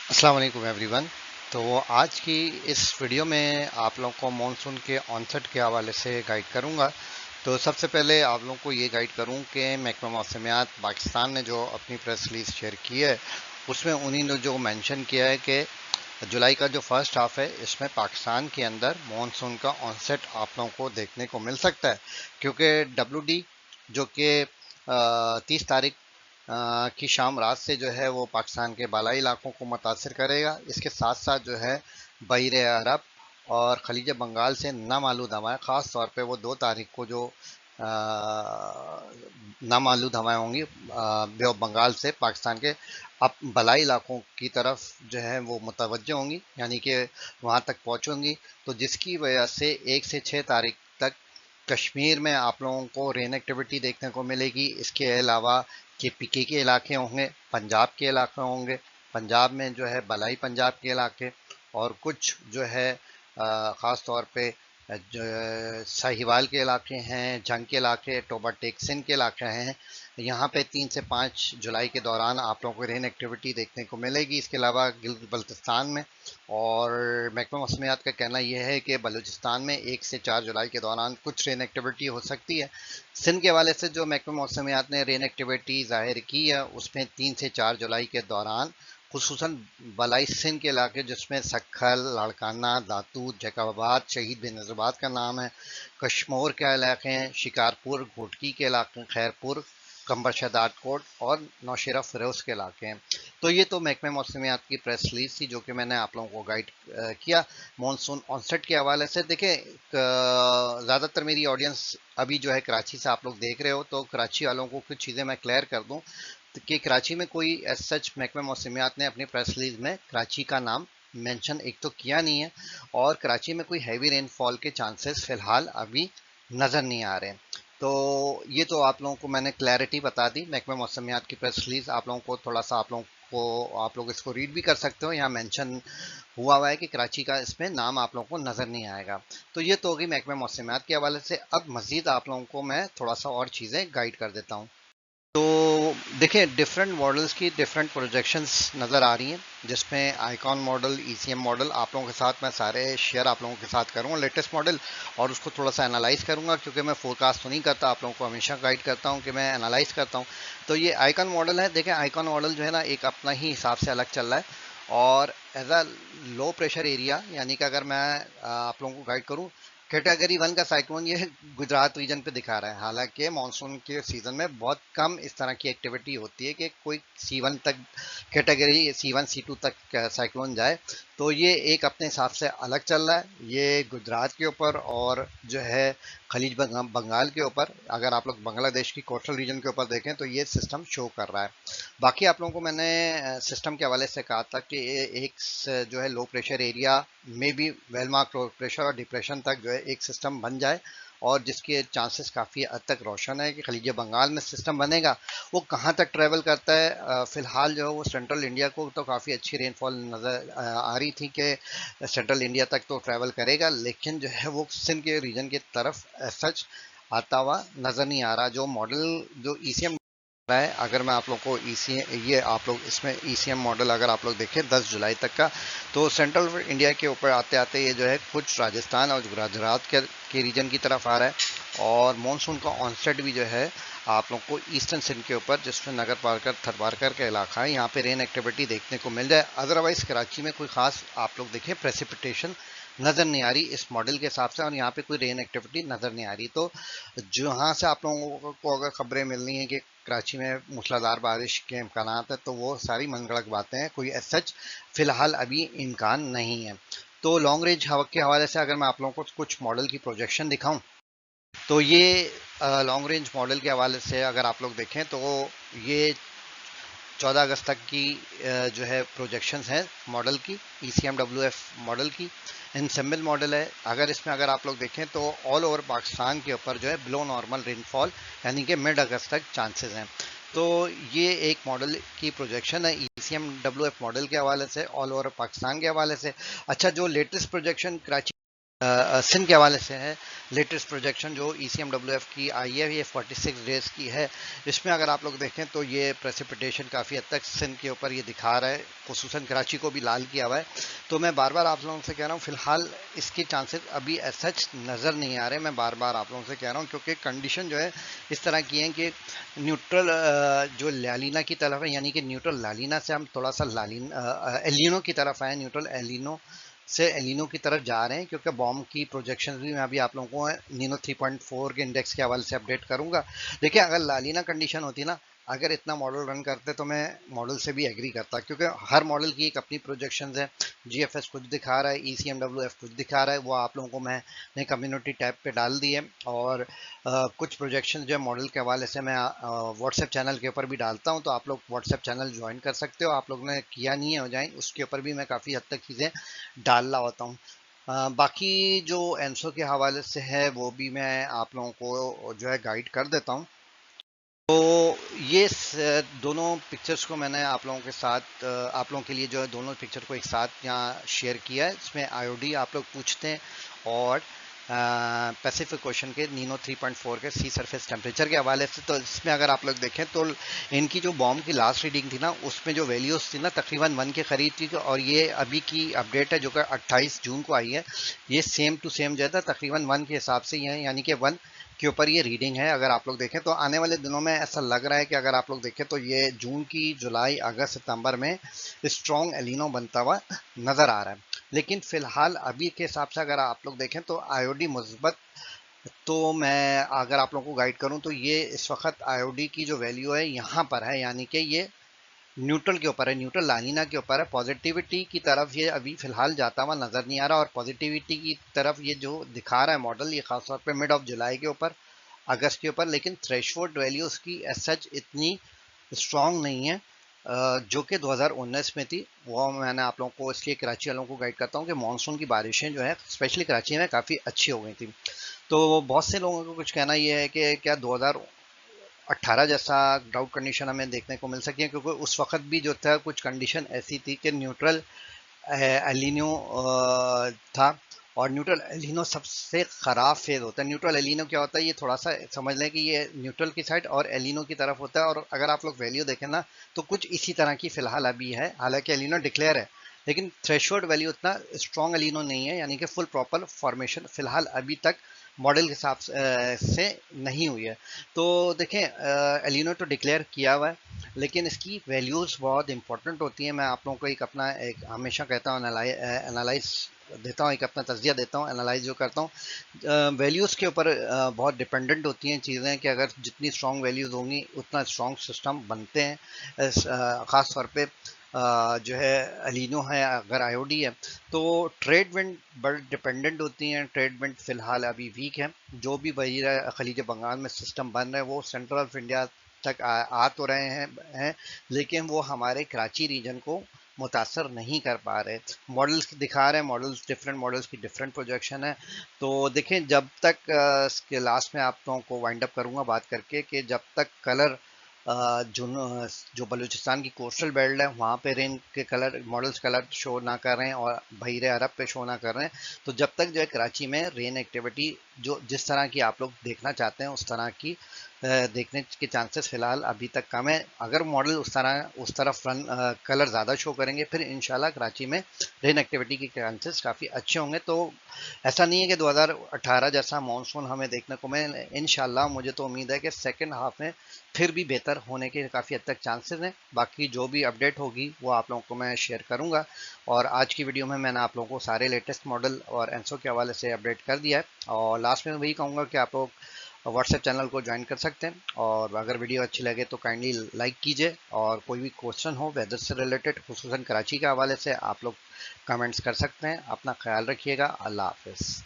अस्सलाम वालेकुम एवरीवन। तो आज की इस वीडियो में आप लोगों को मॉनसून के ऑनसेट के हवाले से गाइड करूंगा। तो सबसे पहले आप लोगों को ये गाइड करूं कि महकमा मौसमियात पाकिस्तान ने जो अपनी प्रेस रिलीज शेयर की है उसमें उन्हीं ने जो मेंशन किया है कि जुलाई का जो फर्स्ट हाफ है इसमें पाकिस्तान के अंदर मॉनसून का ऑनसेट आप लोगों को देखने को मिल सकता है, क्योंकि WD जो कि 30 तारीख की शाम रात से जो है वो पाकिस्तान के बालाई इलाकों को मुतासर करेगा। इसके साथ साथ जो है बहरे अरब और खलीज बंगाल से नामालूद हवाएं, ख़ास तौर पे वो 2 तारीख को जो नामालूद हवाएं होंगी बे ऑफ बंगाल से पाकिस्तान के अब बलाई इलाकों की तरफ जो है वो मुतवज्जो होंगी, यानी कि वहाँ तक पहुँचेंगी। तो जिसकी वजह से 1 से 6 तारीख तक कश्मीर में आप लोगों को रेन एक्टिविटी देखने को मिलेगी। इसके अलावा के पीके के इलाके होंगे, पंजाब के इलाके होंगे, पंजाब में जो है बलाई पंजाब के इलाके और कुछ जो है ख़ास तौर पे जो साहिवाल के इलाके हैं, जंग के इलाके, टोबा टेक्सिन के इलाके हैं। यहाँ पे 3 से 5 जुलाई के दौरान आप लोगों को रेन एक्टिविटी देखने को मिलेगी। इसके अलावा गिलगित बल्तिस्तान में और महकमा मौसमियात का कहना यह है कि बलूचिस्तान में 1 से 4 जुलाई के दौरान कुछ रेन एक्टिविटी हो सकती है। सिंध के हवाले से जो महकमा मौसमियात ने रेन एक्टिविटी जाहिर की है उसमें 3 से 4 जुलाई के दौरान खुसूसन बलाई सिंध के इलाके जिसमें सखल, लाड़काना, दातू, जैकबाबाद, शहीद बेनज़ीराबाद का नाम है, कश्मोर के इलाके हैं, शिकारपुर, घोटकी के इलाके, खैरपुर, कंबर शहदाद कोट और नौशेरा फिरोज के इलाके हैं। तो ये तो महकमे मौसमियात की प्रेस रिलीज थी जो कि मैंने आप लोगों को गाइड किया मॉनसून ऑनसेट के हवाले से। देखें, ज़्यादातर मेरी ऑडियंस अभी जो है कराची से आप लोग देख रहे हो, तो कराची वालों को कुछ चीज़ें मैं क्लियर कर दूं कि कराची में कोई एज सच महकमा मौसमियात ने अपनी प्रेस रिलीज में कराची का नाम मेंशन एक तो किया नहीं है, और कराची में कोई हैवी रेनफॉल के चांसेस फिलहाल अभी नज़र नहीं आ रहे। तो ये तो आप लोगों को मैंने क्लैरिटी बता दी महकमा मौसमियात की प्रेस रिलीज। आप लोगों को थोड़ा सा आप लोग इसको रीड भी कर सकते हो, यहाँ मेंशन हुआ है कि कराची का इसमें नाम आप लोगों को नज़र नहीं आएगा। तो ये तो होगी महकमा मौसमियात के हवाले से। अब मज़ीद आप लोगों को मैं थोड़ा सा और चीज़ें गाइड कर देता हूँ। तो देखिए, डिफरेंट मॉडल्स की डिफरेंट प्रोजेक्शंस नज़र आ रही हैं, जिसमें आइकॉन मॉडल, ECM मॉडल आप लोगों के साथ मैं सारे शेयर आप लोगों के साथ करूँगा, लेटेस्ट मॉडल, और उसको थोड़ा सा एनालाइज करूँगा, क्योंकि मैं फोरकास्ट तो नहीं करता, आप लोगों को हमेशा गाइड करता हूँ कि मैं एनालाइज करता हूँ। तो ये आइकॉन मॉडल है। देखें, आइकॉन मॉडल जो है ना एक अपना ही हिसाब से अलग चल रहा है, और as a low pressure area, यानी कि अगर मैं आप लोगों को गाइड करूँ, कैटेगरी 1 का साइक्लोन ये गुजरात रीजन पे दिखा रहा है। हालांकि मानसून के सीजन में बहुत कम इस तरह की एक्टिविटी होती है कि कोई C1 तक, कैटेगरी C1 C2 तक साइक्लोन जाए। तो ये एक अपने हिसाब से अलग चल रहा है, ये गुजरात के ऊपर और जो है खलीज बंगाल के ऊपर, अगर आप लोग बांग्लादेश की कोस्टल रीजन के ऊपर देखें तो ये सिस्टम शो कर रहा है। बाकी आप लोगों को मैंने सिस्टम के हवाले से कहा था कि एक जो है लो प्रेशर एरिया में भी वेल मार्क लो प्रेशर और डिप्रेशन तक जो है एक सिस्टम बन जाए, और जिसके चांसेस काफ़ी हद तक रोशन है कि खलीज बंगाल में सिस्टम बनेगा। वो कहाँ तक ट्रैवल करता है, फिलहाल जो है वो सेंट्रल इंडिया को तो काफ़ी अच्छी रेनफॉल नज़र आ रही थी कि सेंट्रल इंडिया तक तो ट्रैवल करेगा, लेकिन जो है वो सिंध के रीजन की तरफ सच आता हुआ नज़र नहीं आ रहा। जो मॉडल जो ECM है, अगर मैं आप लोग को ये आप लोग इसमें ECM मॉडल अगर आप लोग देखें 10 जुलाई तक का, तो सेंट्रल इंडिया के ऊपर आते आते ये जो है कुछ राजस्थान और गुजरात के रीजन की तरफ आ रहा है, और मानसून का ऑनसेट भी जो है आप लोग को ईस्टर्न सिंध के ऊपर, जिसमें नगर पारकर थरपारकर का इलाका है, यहाँ पे रेन एक्टिविटी देखने को मिल जाए। अदरवाइज कराची में कोई खास आप लोग देखें प्रेसिपिटेशन नज़र नहीं आ रही इस मॉडल के हिसाब से, और यहाँ पे कोई रेन एक्टिविटी नज़र नहीं आ रही। तो जहाँ से आप लोगों को अगर खबरें मिलनी है कि कराची में मूसलाधार बारिश के इम्कान है, तो वो सारी मनगढ़ंत बातें हैं, कोई एज सच फिलहाल अभी इम्कान नहीं है। तो लॉन्ग रेंज हवा के हवाले से अगर मैं आप लोगों को कुछ मॉडल की प्रोजेक्शन दिखाऊं, तो ये लॉन्ग रेंज मॉडल के हवाले से अगर आप लोग देखें तो ये 14 अगस्त तक की जो है प्रोजेक्शंस हैं मॉडल की, ECMWF मॉडल की। इनसेम्बल मॉडल है, अगर इसमें अगर आप लोग देखें तो ऑल ओवर पाकिस्तान के ऊपर जो है बिलो नॉर्मल रेनफॉल, यानी कि मिड अगस्त तक चांसेस हैं। तो ये एक मॉडल की प्रोजेक्शन है ECMWF मॉडल के हवाले से, ऑल ओवर पाकिस्तान के हवाले से। अच्छा, जो लेटेस्ट प्रोजेक्शन कराची सिंध के हवाले से है। लेटेस्ट प्रोजेक्शन जो ECMWF की आई है ये 46 डेज की है। इसमें अगर आप लोग देखें तो ये प्रेसिपिटेशन काफ़ी हद तक सिंध के ऊपर ये दिखा रहा है, खुसूसन कराची को भी लाल किया हुआ है। तो मैं बार बार आप लोगों से कह रहा हूँ फिलहाल इसके चांसेस अभी सच नज़र नहीं आ रहे। मैं बार बार आप लोगों से कह रहा हूँ क्योंकि कंडीशन जो है इस तरह की है कि न्यूट्रल जो लालीना की तरफ है, यानी कि न्यूट्रल लालीना से हम थोड़ा सा एलिनो की तरफ आए, न्यूट्रल एलिनो से एलिनो की तरफ जा रहे हैं, क्योंकि बॉम्ब की प्रोजेक्शन भी मैं अभी आप लोगों को नीनो 3.4 के इंडेक्स के हवाले से अपडेट करूंगा। देखिए अगर लालीना कंडीशन होती ना, अगर इतना मॉडल रन करते तो मैं मॉडल से भी एग्री करता, क्योंकि हर मॉडल की एक अपनी प्रोजेक्शंस है। GFS कुछ दिखा रहा है, ECMWF कुछ दिखा रहा है, वो आप लोगों को मैंने कम्युनिटी टैब पे डाल दी है। और कुछ प्रोजेक्शन जो है मॉडल के हवाले से मैं व्हाट्सएप चैनल के ऊपर भी डालता हूँ, तो आप लोग व्हाट्सएप चैनल ज्वाइन कर सकते हो। आप लोग ने किया नहीं है हो जाए, उसके ऊपर भी मैं काफ़ी हद तक चीज़ें डाल रहा होता हूँ। बाकी जो एंसो के हवाले से है वो भी मैं आप लोगों को जो है गाइड कर देता हूँ। तो ये दोनों पिक्चर्स को मैंने आप लोगों के साथ आप लोगों के लिए जो है दोनों पिक्चर को एक साथ यहाँ शेयर किया है। इसमें IOD आप लोग पूछते हैं और पैसिफिक ओशन के नीनो 3.4 के सी सरफेस टेम्परेचर के हवाले से। तो इसमें अगर आप लोग देखें तो इनकी जो बॉम्ब की लास्ट रीडिंग थी ना, उसमें जो वैल्यूज थी ना तकरीबन 1 के करीब थी, और ये अभी की अपडेट है जो कि 28 जून को आई है, ये सेम टू सेम जो है तकरीबन 1 के हिसाब से ही है, यानी कि 1 के ऊपर ये रीडिंग है। अगर आप लोग देखें तो आने वाले दिनों में ऐसा लग रहा है कि अगर आप लोग देखें तो ये जून की, जुलाई, अगस्त, सितंबर में स्ट्रॉन्ग एलिनो बनता हुआ नजर आ रहा है। लेकिन फिलहाल अभी के हिसाब से अगर आप लोग देखें तो IOD मुस्बत, तो मैं अगर आप लोगों को गाइड करूं तो ये इस वक्त IOD की जो वैल्यू है यहाँ पर है, यानी कि ये न्यूट्रल के ऊपर है, न्यूट्रल लानिना के ऊपर है। पॉजिटिविटी की तरफ ये अभी फिलहाल जाता हुआ नजर नहीं आ रहा, और पॉजिटिविटी की तरफ ये जो दिखा रहा है मॉडल, ये खासतौर पे मिड ऑफ जुलाई के ऊपर, अगस्त के ऊपर। लेकिन थ्रेशोल्ड वैल्यूज की एज सच इतनी स्ट्रांग नहीं है जो कि 2019 में थी। वो मैंने आप लोगों को इसलिए कराची वालों को गाइड करता हूँ कि मानसून की बारिशें जो है स्पेशली कराची में काफ़ी अच्छी हो गई थी। तो बहुत से लोगों को कुछ कहना ये है कि क्या 2018 जैसा ड्राउट कंडीशन हमें देखने को मिल सकती है, क्योंकि उस वक्त भी जो था कुछ कंडीशन ऐसी थी कि न्यूट्रल एलिनो था। और न्यूट्रल एलिनो सबसे ख़राब फेज होता है। न्यूट्रल एलिनो क्या होता है, ये थोड़ा सा समझ लें कि ये न्यूट्रल की साइड और एलिनो की तरफ होता है। और अगर आप लोग वैल्यू देखें ना तो कुछ इसी तरह की फिलहाल अभी है, हालांकि एलिनो डिक्लेयर है लेकिन थ्रेशोल्ड वैल्यू उतना स्ट्रॉन्ग एलिनो नहीं है, यानी कि फुल प्रॉपर फॉर्मेशन फिलहाल अभी तक मॉडल के हिसाब से नहीं हुई है। तो देखें एलिनो तो डिक्लेयर किया हुआ है, लेकिन इसकी वैल्यूज़ बहुत इंपॉर्टेंट होती हैं। मैं आप लोगों को एक अपना एक हमेशा कहता हूँ एनालाइज देता हूँ, एक अपना तज्जिया देता हूँ, एनालाइज जो करता हूँ वैल्यूज़ के ऊपर बहुत डिपेंडेंट होती हैं चीज़ें, कि अगर जितनी स्ट्रॉन्ग वैल्यूज़ होंगी उतना स्ट्रॉन्ग सिस्टम बनते हैं। ख़ास तौर पे जो है अलीनो है, अगर IOD है तो ट्रेड विंड बड़ी डिपेंडेंट होती हैं। ट्रेड विंड फिलहाल अभी वीक है। जो भी बहिरा खलीज बंगाल में सिस्टम बन रहे हैं वो सेंट्रल ऑफ इंडिया तक आ तो रहे हैं, लेकिन वो हमारे कराची रीजन को मुतासर नहीं कर पा रहे। मॉडल्स दिखा रहे हैं, मॉडल्स डिफरेंट मॉडल्स की डिफरेंट प्रोजेक्शन है। तो देखें जब तक इसके लास्ट में आप लोगों को वाइंड अप करूंगा बात करके कि जब तक कलर जो बलूचिस्तान की कोस्टल बेल्ट है वहाँ पे रेन के कलर मॉडल्स कलर शो ना कर रहे हैं और बहिरे अरब पे शो ना कर रहे हैं, तो जब तक जो है कराची में रेन एक्टिविटी जो जिस तरह की आप लोग देखना चाहते हैं उस तरह की देखने के चांसेस फिलहाल अभी तक कम है। अगर मॉडल उस तरफ रन कलर ज़्यादा शो करेंगे फिर इंशाल्लाह कराची में रेन एक्टिविटी के चांसेस काफ़ी अच्छे होंगे। तो ऐसा नहीं है कि 2018 जैसा मानसून हमें देखने को मिले, इंशाल्लाह मुझे तो उम्मीद है कि सेकेंड हाफ में फिर भी बेहतर होने के काफ़ी हद तक चांसेस हैं। बाकी जो भी अपडेट होगी वो आप लोगों को मैं शेयर करूंगा। और आज की वीडियो में मैंने आप लोगों को सारे लेटेस्ट मॉडल और एंसो के हवाले से अपडेट कर दिया है। और लास्ट में वही कहूँगा कि आप लोग व्हाट्सएप चैनल को ज्वाइन कर सकते हैं, और अगर वीडियो अच्छी लगे तो काइंडली लाइक कीजिए। और कोई भी क्वेश्चन हो वेदर से रिलेटेड, खुसूसन कराची के हवाले से, आप लोग कमेंट्स कर सकते हैं। अपना ख्याल रखिएगा। अल्लाह हाफिज़।